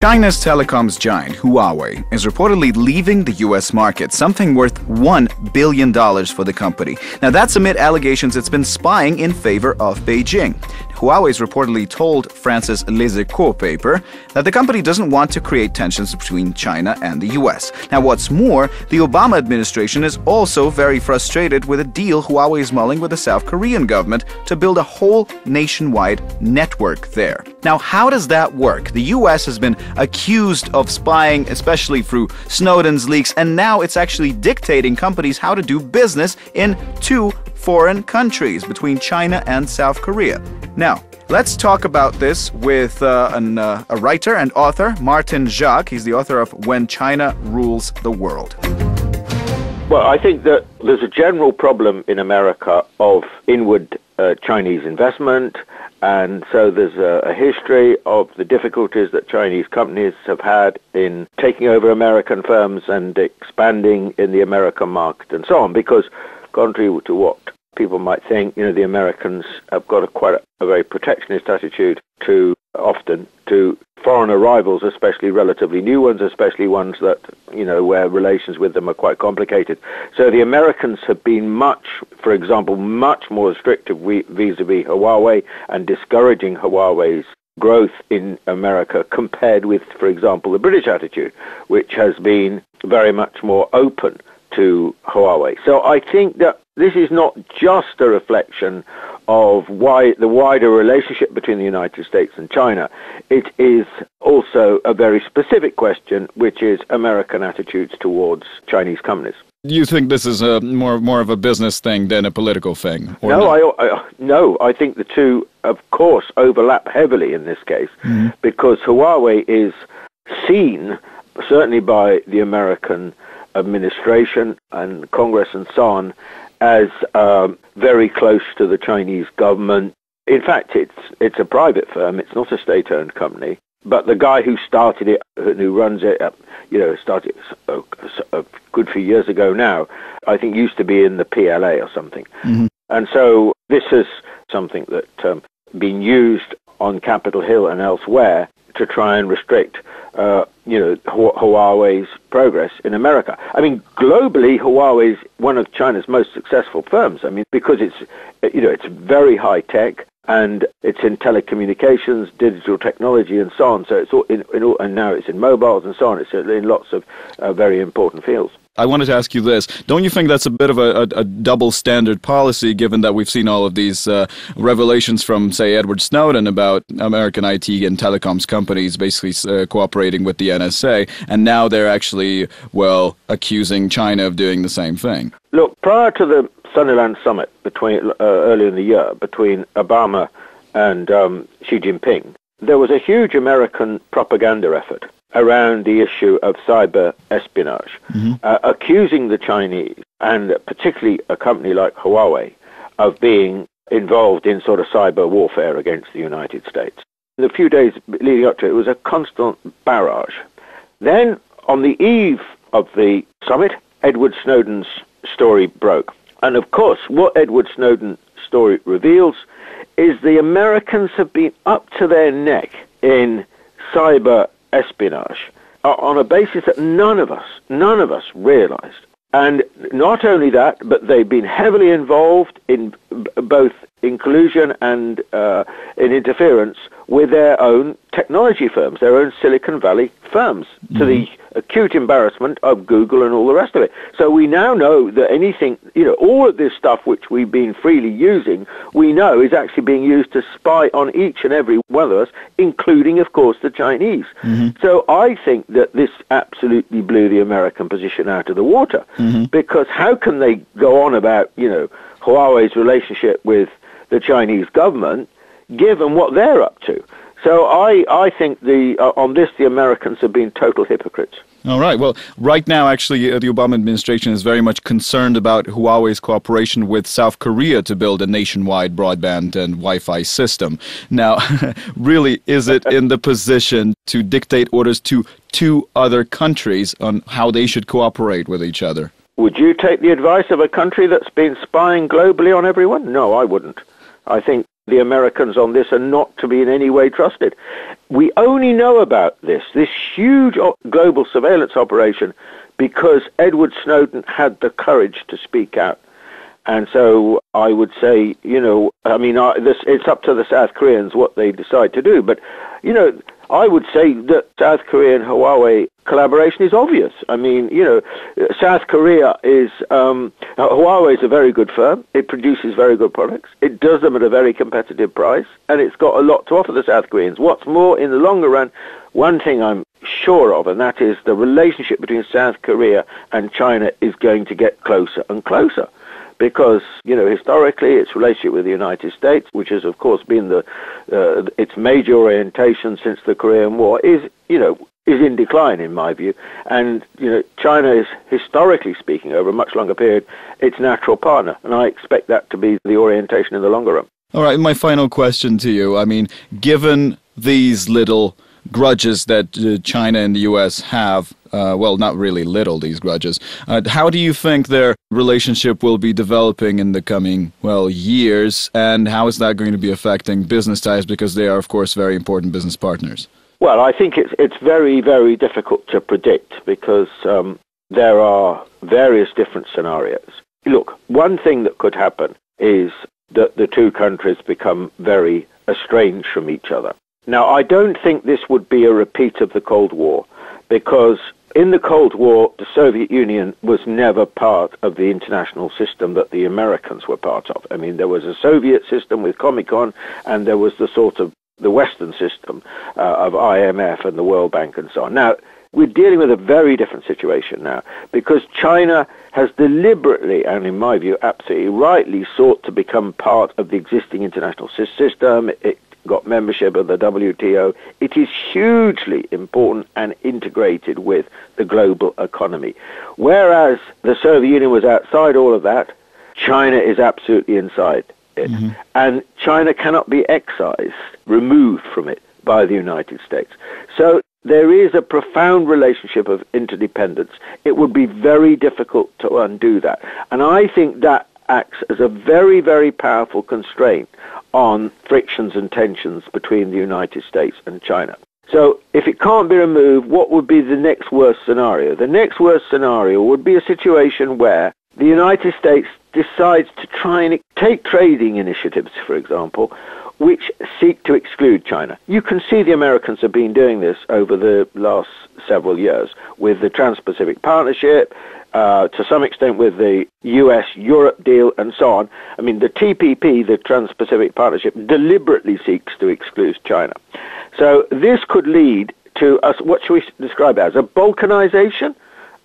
China's telecoms giant, Huawei, is reportedly leaving the U.S. market, something worth $1 billion for the company. Now, that's amid allegations it's been spying in favor of Beijing. Huawei's reportedly told France's Les Echos paper that the company doesn't want to create tensions between China and the U.S. Now, what's more, the Obama administration is also very frustrated with a deal Huawei is mulling with the South Korean government to build a whole nationwide network there. Now, how does that work? The U.S. has been accused of spying, especially through Snowden's leaks, and now it's actually dictating companies how to do business in two foreign countries between China and South Korea. Now, let's talk about this with a writer and author, Martin Jacques. He's the author of When China Rules the World. Well, I think that there's a general problem in America of inward Chinese investment, and so there's a history of the difficulties that Chinese companies have had in taking over American firms and expanding in the American market and so on, because contrary to what people might think, the Americans have got quite a very protectionist attitude often to foreign arrivals, especially relatively new ones, especially ones that, where relations with them are quite complicated. So the Americans have been for example, much more restrictive vis-a-vis Huawei and discouraging Huawei's growth in America compared with, for example, the British attitude, which has been very much more open to Huawei. So I think that this is not just a reflection of the wider relationship between the United States and China. It is also a very specific question, which is American attitudes towards Chinese companies. You think this is more of a business thing than a political thing? No, I think the two, of course, overlap heavily in this case, because Huawei is seen, certainly by the American administration and Congress and so on, as very close to the Chinese government. In fact, it's a private firm. It's not a state-owned company. But the guy who started it, who runs it, started a good few years ago now, I think used to be in the PLA or something. And so this is something that been used on Capitol Hill and elsewhere to try and restrict Huawei's progress in America. I mean, globally, Huawei is one of China's most successful firms. I mean, because it's very high tech and it's in telecommunications, digital technology, and so on. So it's all and now it's in mobiles and so on. It's in lots of very important fields. I wanted to ask you this. Don't you think that's a bit of a double standard policy, given that we've seen all of these revelations from, say, Edward Snowden about American IT and telecoms companies basically cooperating with the NSA, and now they're actually, accusing China of doing the same thing? Look, prior to the Sunnyland Summit earlier in the year between Obama and Xi Jinping, there was a huge American propaganda effort around the issue of cyber espionage, accusing the Chinese, and particularly a company like Huawei, of being involved in sort of cyber warfare against the United States. In the few days leading up to it was a constant barrage. Then, on the eve of the summit, Edward Snowden's story broke. And of course, what Edward Snowden's story reveals is the Americans have been up to their neck in cyber espionage on a basis that none of us realized. And not only that, but they've been heavily involved in both inclusion and in interference with their own technology firms, their own Silicon Valley firms, to the acute embarrassment of Google and all the rest of it. So we now know that all of this stuff which we've been freely using, we know is actually being used to spy on each and every one of us, including, of course, the Chinese. So I think that this absolutely blew the American position out of the water, because how can they go on about, Huawei's relationship with the Chinese government, given what they're up to? So I think on this, the Americans have been total hypocrites. All right. Well, right now, actually, the Obama administration is very much concerned about Huawei's cooperation with South Korea to build a nationwide broadband and Wi-Fi system. Now, really, is it in the position to dictate orders to two other countries on how they should cooperate with each other? Would you take the advice of a country that's been spying globally on everyone? No, I wouldn't. I think the Americans on this are not to be in any way trusted. We only know about this huge global surveillance operation, because Edward Snowden had the courage to speak out. And so I would say, it's up to the South Koreans what they decide to do. But, I would say that South Korea and Huawei collaboration is obvious. South Korea Huawei is a very good firm. It produces very good products. It does them at a very competitive price, and it's got a lot to offer the South Koreans. What's more, in the longer run, one thing I'm sure of, and that is the relationship between South Korea and China is going to get closer and closer. Because, historically, its relationship with the United States, which has, of course, been its major orientation since the Korean War, is in decline, in my view. And, China is, historically speaking, over a much longer period, its natural partner. And I expect that to be the orientation in the longer run. All right, my final question to you. Given these little grudges that China and the U.S. have, not really little, these grudges, how do you think their relationship will be developing in the coming, years, and how is that going to be affecting business ties, because they are, of course, very important business partners? Well, I think it's very, very difficult to predict, because there are various different scenarios. Look, one thing that could happen is that the two countries become very estranged from each other. Now, I don't think this would be a repeat of the Cold War, because in the Cold War, the Soviet Union was never part of the international system that the Americans were part of. There was a Soviet system with Comecon, and there was the Western system of IMF and the World Bank and so on. Now, we're dealing with a very different situation now, because China has deliberately, and in my view, absolutely rightly, sought to become part of the existing international system. It got membership of the WTO. It is hugely important and integrated with the global economy. Whereas the Soviet Union was outside all of that, China is absolutely inside it. Mm-hmm. And China cannot be excised, removed from it by the United States. So there is a profound relationship of interdependence. It would be very difficult to undo that. And I think that acts as a very, very powerful constraint on frictions and tensions between the United States and China. So if it can't be removed, what would be the next worst scenario? The next worst scenario would be a situation where the United States decides to try and take trading initiatives, for example, which seek to exclude China. You can see the Americans have been doing this over the last several years with the Trans-Pacific Partnership, to some extent with the US-Europe deal and so on. The TPP, the Trans-Pacific Partnership, deliberately seeks to exclude China. So this could lead to what should we describe as a balkanization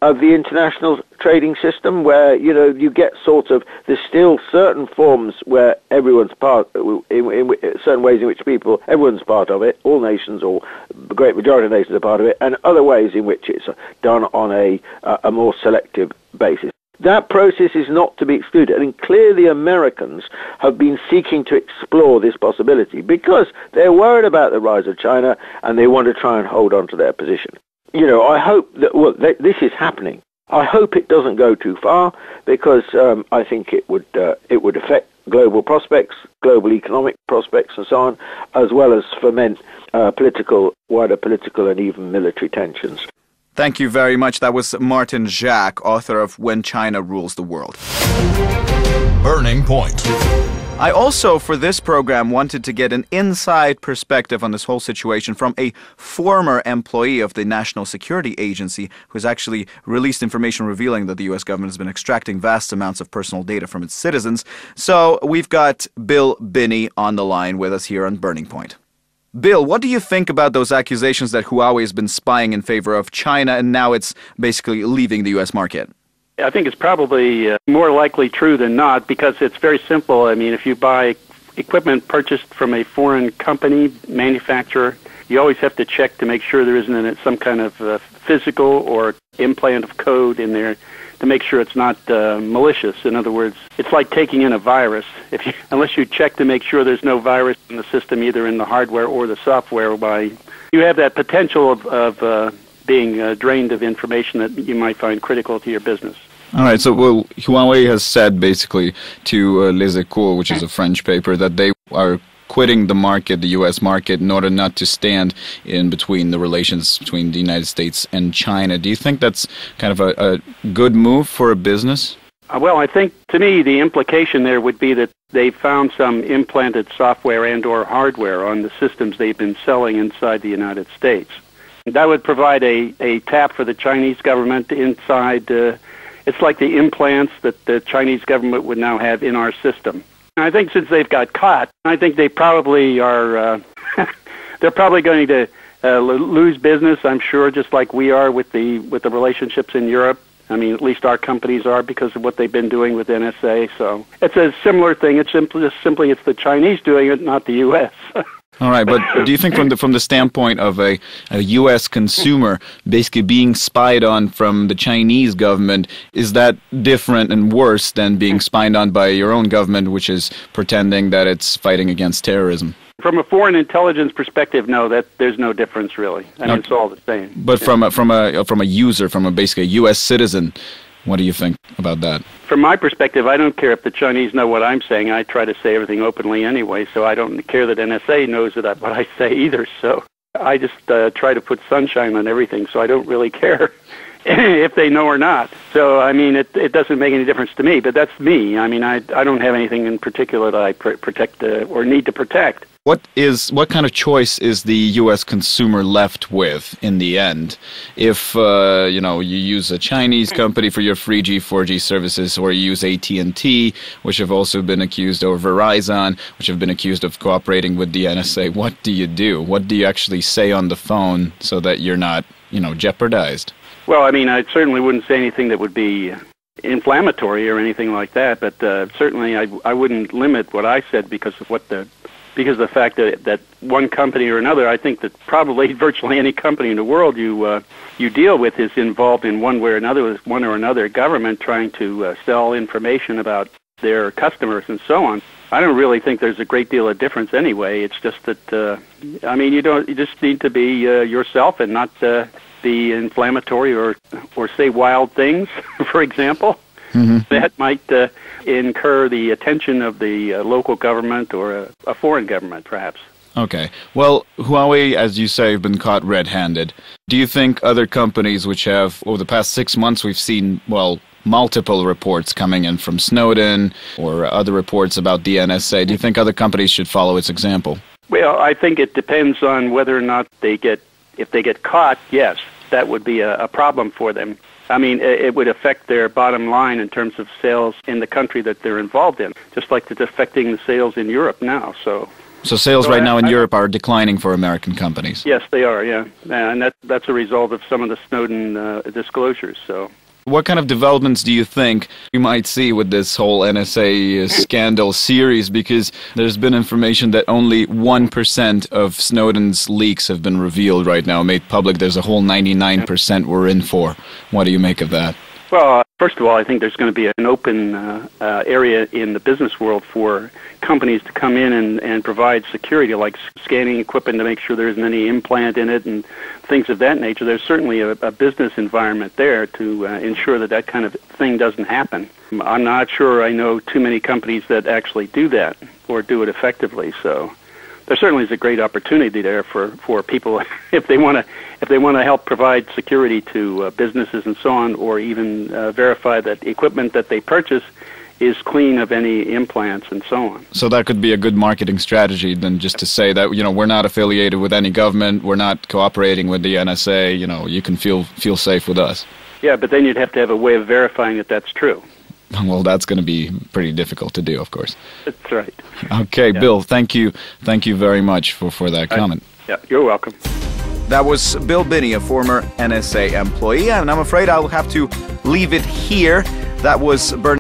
of the international trading system, where you get there's still certain forms where everyone's part, in certain ways in which everyone's part of it, all nations or the great majority of nations are part of it, and other ways in which it's done on a more selective basis. That process is not to be excluded, and clearly Americans have been seeking to explore this possibility because they're worried about the rise of China and they want to try and hold on to their position. I hope that this is happening. I hope it doesn't go too far, because I think it would affect global prospects, global economic prospects and so on, as well as foment wider political and even military tensions. Thank you very much. That was Martin Jacques, author of When China Rules the World. Burning Point. I also, for this program, wanted to get an inside perspective on this whole situation from a former employee of the National Security Agency who's actually released information revealing that the U.S. government has been extracting vast amounts of personal data from its citizens. So we've got Bill Binney on the line with us here on Burning Point. Bill, what do you think about those accusations that Huawei has been spying in favor of China and now it's basically leaving the U.S. market? I think it's probably more likely true than not, because it's very simple. If you buy equipment purchased from a foreign company, manufacturer, you always have to check to make sure there isn't some kind of physical or implant of code in there to make sure it's not malicious. In other words, it's like taking in a virus. Unless you check to make sure there's no virus in the system, either in the hardware or the software, whereby you have that potential of being drained of information that you might find critical to your business. All right, so Huawei has said basically to Les Echos, which is a French paper, that they are quitting the market, the U.S. market, in order not to stand in between the relations between the United States and China. Do you think that's kind of a good move for a business? Well, I think, to me, the implication there would be that they found some implanted software and or hardware on the systems they've been selling inside the United States. That would provide a tap for the Chinese government inside. It's like the implants that the Chinese government would now have in our system. I think since they've got caught, I think they probably are, they're probably going to lose business, I'm sure, just like we are with the relationships in Europe. I mean, at least our companies are because of what they've been doing with NSA. So it's a similar thing. It's simply it's the Chinese doing it, not the U.S. All right, but do you think from the standpoint of a U.S. consumer basically being spied on from the Chinese government, is that different and worse than being spied on by your own government, which is pretending that it's fighting against terrorism? From a foreign intelligence perspective, no, that there's no difference really. I mean, it's all the same. But from a user, from basically a U.S. citizen, what do you think about that? From my perspective, I don't care if the Chinese know what I'm saying. I try to say everything openly anyway, so I don't care that NSA knows what I say either. So I just try to put sunshine on everything, so I don't really care if they know or not. So, I mean, it doesn't make any difference to me, but that's me. I mean, I don't have anything in particular that I protect or need to protect. What kind of choice is the U.S. consumer left with in the end? If you use a Chinese company for your 3G, 4G services, or you use AT&T, which have also been accused, or Verizon, which have been accused of cooperating with the NSA, what do you do? What do you actually say on the phone so that you're not, jeopardized? Well, I mean, I certainly wouldn't say anything that would be inflammatory or anything like that, but certainly I wouldn't limit what I said because of the fact that one company or another, I think that probably virtually any company in the world you deal with is involved in one way or another with one or another government trying to sell information about their customers and so on. I don't really think there's a great deal of difference anyway. It's just that I mean, you just need to be yourself and not be inflammatory or say wild things, for example. Mm-hmm. That might incur the attention of the local government or a foreign government, perhaps. Okay. Well, Huawei, as you say, have been caught red-handed. Do you think other companies which have, over the past 6 months, we've seen, multiple reports coming in from Snowden or other reports about the NSA, do you think other companies should follow its example? Well, I think it depends on whether or not if they get caught, yes, that would be a problem for them. I mean, it would affect their bottom line in terms of sales in the country that they're involved in, just like it's affecting the sales in Europe now. So sales right now in Europe are declining for American companies? Yes, they are, yeah. And that's a result of some of the Snowden disclosures. So, what kind of developments do you think we might see with this whole NSA scandal series? Because there's been information that only 1% of Snowden's leaks have been revealed right now, made public. There's a whole 99% we're in for. What do you make of that? Well, first of all, I think there's going to be an open area in the business world for companies to come in and provide security, like scanning equipment to make sure there isn't any implant in it and things of that nature. There's certainly a business environment there to ensure that kind of thing doesn't happen. I'm not sure I know too many companies that actually do that or do it effectively, so there certainly is a great opportunity there for people if they want to help provide security to businesses and so on, or even verify that equipment that they purchase is clean of any implants and so on. So that could be a good marketing strategy then, just to say that we're not affiliated with any government, we're not cooperating with the NSA. You can feel safe with us. Yeah, but then you'd have to have a way of verifying that that's true. Well, that's going to be pretty difficult to do, of course. That's right. Okay, yeah. Bill, thank you very much for that comment. Yeah, you're welcome. That was Bill Binney, a former NSA employee, and I'm afraid I'll have to leave it here. That was Bernard.